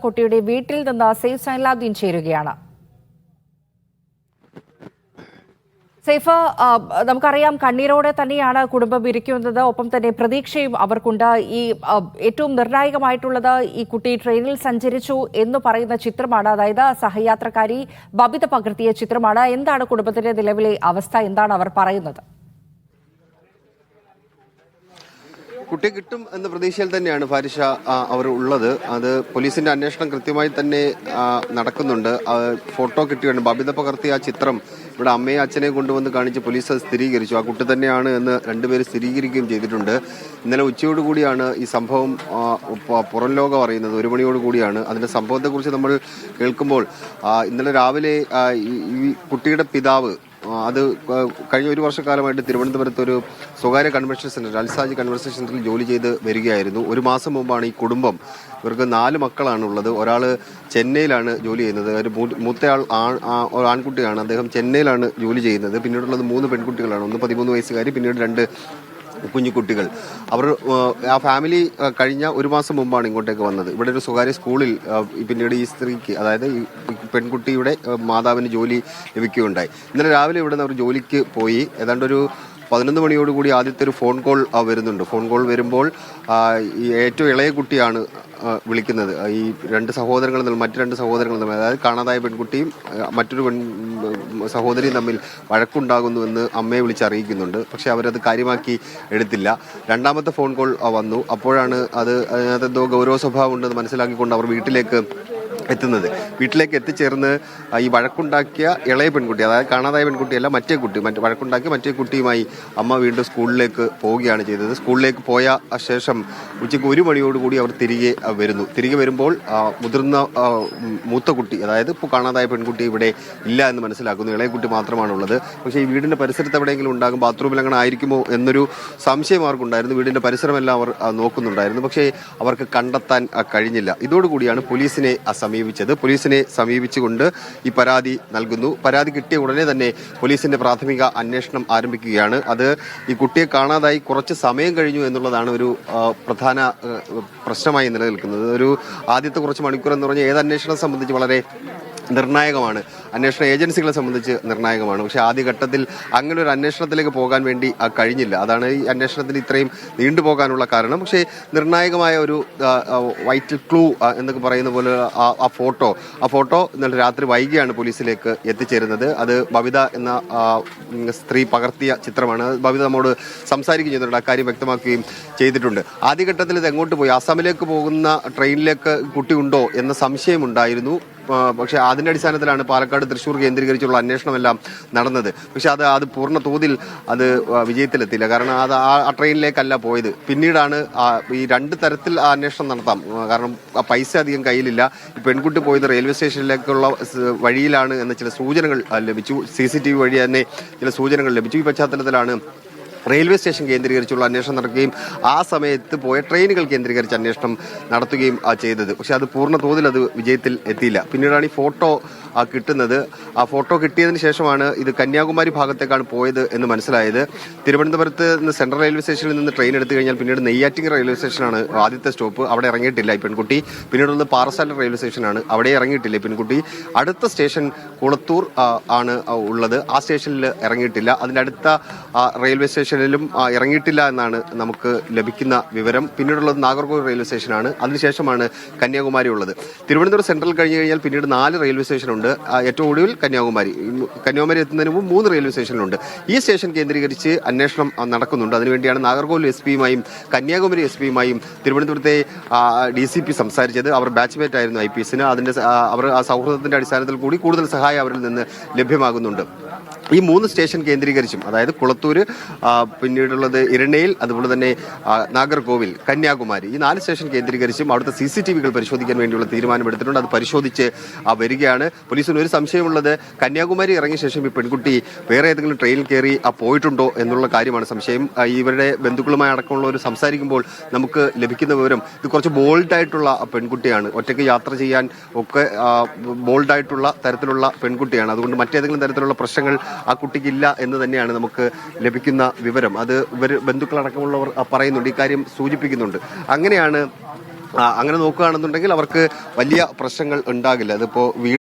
കുട്ടിയുടെ വീട്ടിൽ നിന്ന് സെയ്ഫ് സൈനുലാബ്ദീൻ ചേരുകയാണ്. സെയ്ഫ്, നമുക്കറിയാം കണ്ണീരോടെ തന്നെയാണ് കുടുംബം ഇരിക്കുന്നത്. ഒപ്പം തന്നെ പ്രതീക്ഷയും അവർക്കുണ്ട്. ഈ ഏറ്റവും നിർണായകമായിട്ടുള്ളത് ഈ കുട്ടി ട്രെയിനിൽ സഞ്ചരിച്ചു എന്ന് പറയുന്ന ചിത്രമാണ്. അതായത് സഹയാത്രക്കാരി ബബിത പകർത്തിയ ചിത്രമാണ്. എന്താണ് കുടുംബത്തിന്റെ നിലവിലെ അവസ്ഥ? എന്താണ് അവർ പറയുന്നത്? കുട്ടി കിട്ടും എന്ന പ്രതീക്ഷയിൽ തന്നെയാണ് ഫാരിഷ അവർ ഉള്ളത്. അത് പോലീസിന്റെ അന്വേഷണം കൃത്യമായി തന്നെ നടക്കുന്നുണ്ട്. ഫോട്ടോ കിട്ടിയുണ്ട്. ബബിത പകർത്തിയ ആ ചിത്രം ഇവിടെ അമ്മയെ അച്ഛനെ കൊണ്ടുവന്ന് കാണിച്ച് പോലീസ് അത് സ്ഥിരീകരിച്ചു. ആ കുട്ടി തന്നെയാണ് എന്ന് രണ്ടുപേര് സ്ഥിരീകരിക്കുകയും ചെയ്തിട്ടുണ്ട്. ഇന്നലെ ഉച്ചയോടുകൂടിയാണ് ഈ സംഭവം പുറം ലോകം അറിയുന്നത്. 1 മണിയോടുകൂടിയാണ്. അതിന്റെ സംഭവത്തെക്കുറിച്ച് നമ്മൾ കേൾക്കുമ്പോൾ ഇന്നലെ രാവിലെ ഈ കുട്ടിയുടെ പിതാവ് അത് കഴിഞ്ഞ 1 വർഷക്കാലമായിട്ട് തിരുവനന്തപുരത്ത് ഒരു സ്വകാര്യ കൺവെൻഷൻ സെന്റർ അൽസാജ് കൺവെൻഷൻ സെന്ററിൽ ജോലി ചെയ്ത് വരികയായിരുന്നു. 1 മാസം മുമ്പാണ് ഈ കുടുംബം, ഇവർക്ക് 4 മക്കളാണുള്ളത്. ഒരാള് ചെന്നൈയിലാണ് ജോലി ചെയ്യുന്നത്. ഒരു മൂത്തയാൾ ആൺകുട്ടിയാണ്. അദ്ദേഹം ചെന്നൈയിലാണ് ജോലി ചെയ്യുന്നത്. പിന്നീടുള്ളത് 3 പെൺകുട്ടികളാണ്. ഒന്ന് 13 വയസ്സുകാരി, പിന്നീട് 2 കുഞ്ഞുകുട്ടികൾ. അവർ ആ ഫാമിലി കഴിഞ്ഞ 1 മാസം മുമ്പാണ് ഇങ്ങോട്ടേക്ക് വന്നത്. ഇവിടെ ഒരു സ്വകാര്യ സ്കൂളിൽ പിന്നീട് ഈ സ്ത്രീക്ക്, അതായത് ഈ പെൺകുട്ടിയുടെ മാതാവിന് ജോലി ലഭിക്കുകയുണ്ടായി. ഇന്നലെ രാവിലെ ഇവിടെ നിന്ന് അവർ ജോലിക്ക് പോയി. ഏതാണ്ട് ഒരു 11 മണിയോടുകൂടി ആദ്യത്തെ ഒരു ഫോൺ കോൾ വരുന്നുണ്ട്. ഫോൺ കോൾ വരുമ്പോൾ ഈ ഏറ്റവും ഇളയ കുട്ടിയാണ് വിളിക്കുന്നത്. ഈ 2 സഹോദരങ്ങൾ തമ്മിൽ, മറ്റു 2 സഹോദരങ്ങൾ തമ്മിൽ, അതായത് കാണാതായ പെൺകുട്ടിയും മറ്റൊരു സഹോദരിയും തമ്മിൽ വഴക്കുണ്ടാകുന്നുവെന്ന് അമ്മയെ വിളിച്ചറിയിക്കുന്നുണ്ട്. പക്ഷെ അവരത് കാര്യമാക്കി എടുത്തില്ല. 2ാമത്തെ ഫോൺ കോൾ വന്നു. അപ്പോഴാണ് അതിനകത്ത് എന്തോ ഗൗരവ സ്വഭാവം ഉണ്ടെന്ന് മനസ്സിലാക്കിക്കൊണ്ട് അവർ വീട്ടിലേക്ക് എത്തുന്നത്. വീട്ടിലേക്ക് എത്തിച്ചേർന്ന് ഈ വഴക്കുണ്ടാക്കിയ ഇളയ പെൺകുട്ടി, അതായത് കാണാതായ പെൺകുട്ടിയല്ല, വഴക്കുണ്ടാക്കിയ മറ്റേ കുട്ടിയുമായി അമ്മ വീണ്ടും സ്കൂളിലേക്ക് പോവുകയാണ് ചെയ്തത്. സ്കൂളിലേക്ക് പോയ ശേഷം ഉച്ചയ്ക്ക് 1 മണിയോടുകൂടി അവർ തിരികെ വരുന്നു. തിരികെ വരുമ്പോൾ മുതിർന്ന മൂത്ത കുട്ടി, അതായത് ഇപ്പോൾ കാണാതായ പെൺകുട്ടി ഇവിടെ ഇല്ല എന്ന് മനസ്സിലാക്കുന്നു. ഇളയ കുട്ടി മാത്രമാണുള്ളത്. പക്ഷേ ഈ വീടിന്റെ പരിസരത്ത് എവിടെയെങ്കിലും ഉണ്ടാകും, ബാത്റൂമിൽ അങ്ങനെ ആയിരിക്കുമോ എന്നൊരു സംശയം അവർക്കുണ്ടായിരുന്നു. വീടിന്റെ പരിസരമെല്ലാം അവർ നോക്കുന്നുണ്ടായിരുന്നു. പക്ഷേ അവർക്ക് കണ്ടെത്താൻ കഴിഞ്ഞില്ല. ഇതോടുകൂടിയാണ് പോലീസിനെ പോലീസിനെ സമീപിച്ചുകൊണ്ട് ഈ പരാതി നൽകുന്നു. പരാതി കിട്ടിയ ഉടനെ തന്നെ പോലീസിന്റെ പ്രാഥമിക അന്വേഷണം ആരംഭിക്കുകയാണ്. അത് ഈ കുട്ടിയെ കാണാതായി കുറച്ച് സമയം കഴിഞ്ഞു എന്നുള്ളതാണ് ഒരു പ്രധാന പ്രശ്നമായി നിലനിൽക്കുന്നത്. ഒരു ആദ്യത്തെ കുറച്ച് മണിക്കൂർ എന്ന് പറഞ്ഞാൽ ഏത് അന്വേഷണം സംബന്ധിച്ച് വളരെ നിർണായകമാണ്. അന്വേഷണ ഏജൻസികളെ സംബന്ധിച്ച് നിർണായകമാണ്. പക്ഷേ ആദ്യഘട്ടത്തിൽ അങ്ങനെ ഒരു അന്വേഷണത്തിലേക്ക് പോകാൻ വേണ്ടി കഴിഞ്ഞില്ല. അതാണ് ഈ അന്വേഷണത്തിന് ഇത്രയും നീണ്ടുപോകാനുള്ള കാരണം. പക്ഷേ നിർണായകമായ ഒരു വൈറ്റൽ ക്ലൂ എന്നൊക്കെ പറയുന്ന പോലെ ആ ഫോട്ടോ ഇന്നലെ രാത്രി വൈകിയാണ് പോലീസിലേക്ക് എത്തിച്ചേരുന്നത്. അത് ബബിത എന്ന സ്ത്രീ പകർത്തിയ ചിത്രമാണ്. ബബിത നമ്മോട് സംസാരിക്കുകയും ചെയ്തിട്ടുണ്ട്, അക്കാര്യം വ്യക്തമാക്കുകയും ചെയ്തിട്ടുണ്ട്. ആദ്യഘട്ടത്തിൽ ഇത് എങ്ങോട്ട് പോയി, അസമിലേക്ക് പോകുന്ന ട്രെയിനിലേക്ക് കുട്ടി ഉണ്ടോ എന്ന സംശയമുണ്ടായിരുന്നു. പക്ഷെ അതിന്റെ അടിസ്ഥാനത്തിലാണ് പാലക്കാട്, തൃശ്ശൂർ കേന്ദ്രീകരിച്ചുള്ള അന്വേഷണമെല്ലാം നടന്നത്. പക്ഷെ അത് പൂർണ്ണ തോതിൽ അത് വിജയത്തിലെത്തിയില്ല. കാരണം അത് ആ ട്രെയിനിലേക്കല്ല പോയത്. പിന്നീടാണ് ഈ 2 തരത്തിൽ ആ അന്വേഷണം നടത്താം. കാരണം പൈസ അധികം കയ്യിലില്ല. ഈ പെൺകുട്ടി പോയത് റെയിൽവേ സ്റ്റേഷനിലേക്കുള്ള വഴിയിലാണ് എന്ന ചില സൂചനകൾ ലഭിച്ചു. CCTV വഴി തന്നെ ചില സൂചനകൾ ലഭിച്ചു. ഈ പശ്ചാത്തലത്തിലാണ് റെയിൽവേ സ്റ്റേഷൻ കേന്ദ്രീകരിച്ചുള്ള അന്വേഷണം നടക്കുകയും ആ സമയത്ത് പോയ ട്രെയിനുകൾ കേന്ദ്രീകരിച്ച് അന്വേഷണം നടത്തുകയും ചെയ്തത്. പക്ഷെ അത് പൂർണ്ണ തോതിൽ അത് വിജയത്തിൽ എത്തിയില്ല. പിന്നീടാണ് ഈ ഫോട്ടോ കിട്ടുന്നത്. ആ ഫോട്ടോ കിട്ടിയതിന് ശേഷമാണ് ഇത് കന്യാകുമാരി ഭാഗത്തേക്കാണ് പോയത് എന്ന് മനസ്സിലായത്. തിരുവനന്തപുരത്ത് നിന്ന് സെൻട്രൽ റെയിൽവേ സ്റ്റേഷനിൽ നിന്ന് ട്രെയിൻ എടുത്തു കഴിഞ്ഞാൽ പിന്നീട് നെയ്യാറ്റിങ്കര റെയിൽവേ സ്റ്റേഷനാണ് ആദ്യത്തെ സ്റ്റോപ്പ്. അവിടെ ഇറങ്ങിയിട്ടില്ല ഈ പെൺകുട്ടി. പിന്നീടുള്ളത് പാറശാല റെയിൽവേ സ്റ്റേഷനാണ്. അവിടെ ഇറങ്ങിയിട്ടില്ല ഈ പെൺകുട്ടി. അടുത്ത സ്റ്റേഷൻ കുളത്തൂർ ആണ് ഉള്ളത്. ആ സ്റ്റേഷനിൽ ഇറങ്ങിയിട്ടില്ല. അതിൻ്റെ അടുത്ത റെയിൽവേ സ്റ്റേഷനിലും ഇറങ്ങിയിട്ടില്ല എന്നാണ് നമുക്ക് ലഭിക്കുന്ന വിവരം. പിന്നീടുള്ളത് നാഗർകോവിൽ റെയിൽവേ സ്റ്റേഷനാണ്. അതിനുശേഷമാണ് കന്യാകുമാരി ഉള്ളത്. തിരുവനന്തപുരം സെൻട്രൽ കഴിഞ്ഞു കഴിഞ്ഞാൽ പിന്നീട് 4 റെയിൽവേ സ്റ്റേഷനുണ്ട്. ഏറ്റവും ഒടുവിൽ കന്യാകുമാരി എത്തുന്നതിന് മുമ്പ് 3 റെയിൽവേ സ്റ്റേഷനിലുണ്ട്. ഈ സ്റ്റേഷൻ കേന്ദ്രീകരിച്ച് അന്വേഷണം നടക്കുന്നുണ്ട്. അതിനുവേണ്ടിയാണ് നാഗർകോവിൽ SP-യുമായും കന്യാകുമാരി SP-യുമായും തിരുവനന്തപുരത്തെ DCP സംസാരിച്ചത്. അവർ ബാച്ച്മേറ്റ് ആയിരുന്നു IPS-ന്. അവർ ആ സൗഹൃദത്തിന്റെ അടിസ്ഥാനത്തിൽ കൂടി കൂടുതൽ സഹായം അവരിൽ നിന്ന് ലഭ്യമാകുന്നുണ്ട്. ഈ 3 സ്റ്റേഷൻ കേന്ദ്രീകരിച്ചും, അതായത് കുളത്തൂര്, പിന്നീടുള്ളത് ഇരണയിൽ, അതുപോലെ തന്നെ നാഗർകോവിൽ, കന്യാകുമാരി, ഈ 4 സ്റ്റേഷൻ കേന്ദ്രീകരിച്ചും അവിടുത്തെ CCTV-കൾ പരിശോധിക്കാൻ വേണ്ടിയുള്ള തീരുമാനമെടുത്തിട്ടുണ്ട്. അത് പരിശോധിച്ച് വരികയാണ്. പോലീസിന് ഒരു സംശയമുള്ളത്, കന്യാകുമാരി ഇറങ്ങിയ ശേഷം ഈ പെൺകുട്ടി വേറെ ഏതെങ്കിലും ട്രെയിനിൽ കയറി പോയിട്ടുണ്ടോ എന്നുള്ള കാര്യമാണ് സംശയം. ഇവരുടെ ബന്ധുക്കളുമായി അടക്കമുള്ളവർ സംസാരിക്കുമ്പോൾ നമുക്ക് ലഭിക്കുന്ന വിവരം ഇത് കുറച്ച് ബോൾഡായിട്ടുള്ള പെൺകുട്ടിയാണ്. ഒറ്റയ്ക്ക് യാത്ര ചെയ്യാൻ ഒക്കെ ബോൾഡായിട്ടുള്ള തരത്തിലുള്ള പെൺകുട്ടിയാണ്. അതുകൊണ്ട് മറ്റേതെങ്കിലും തരത്തിലുള്ള പ്രശ്നങ്ങൾ ആ കുട്ടിക്കില്ല എന്ന് തന്നെയാണ് നമുക്ക് ലഭിക്കുന്ന വിവരം. അത് ബന്ധുക്കളടക്കമുള്ളവർ പറയുന്നുണ്ട്, ഇക്കാര്യം സൂചിപ്പിക്കുന്നുണ്ട്. അങ്ങനെയാണ് അങ്ങനെ നോക്കുകയാണെന്നുണ്ടെങ്കിൽ അവർക്ക് വലിയ പ്രശ്നങ്ങൾ ഉണ്ടാകില്ല. അതിപ്പോൾ വീട്